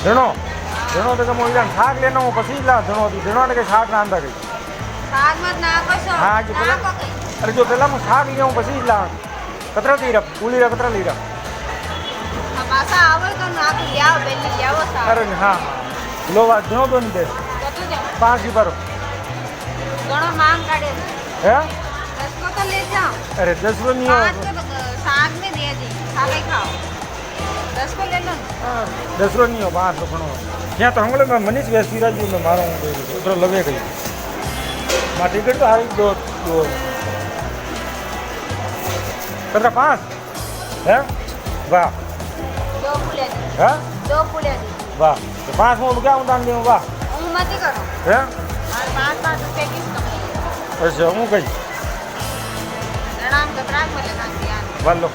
धणो धणो तो मैं इधर शाक लेना हूँ पसी ला धणो धणो ने के शाक ना अंदर गई શાક મત નાખો છો हाँ जो पहला નાખો કઈ अरे जो पहला मैं शाक लिया हूँ पसी ला कतरा ली रहा पूली रहा कतरा ली रहा આ પાછા આવે તો નાખ લ્યાવ બેલી લ્યાવો શાક अरे हाँ लो धणो तो नहीं दे કેટલું દેવું 5 की पर ઘણો માંગ કાઢે है 10 કો તો ले जाओ अरे 10 रुपये नहीं 5 को तो शाक में दे दी शाक ही खाओ 10 को ले लो ना 10 रुपये नहीं हो 5 तो घणो यहाँ तो हम लोग मनीष व्यस्ती राजू में मारा हूँ उधर लगे गई माँ टिकट तो हारी दो कतरा 5 है वाह दो फूले दी है 2 फूले दी वाह तो 5 में क्या उदान दूँ वाह હું મતી કરો है और 5 रुपये किस कमाई अच्छा हूँ कही प्रणाम कतराक बोले ना दिया वाह लो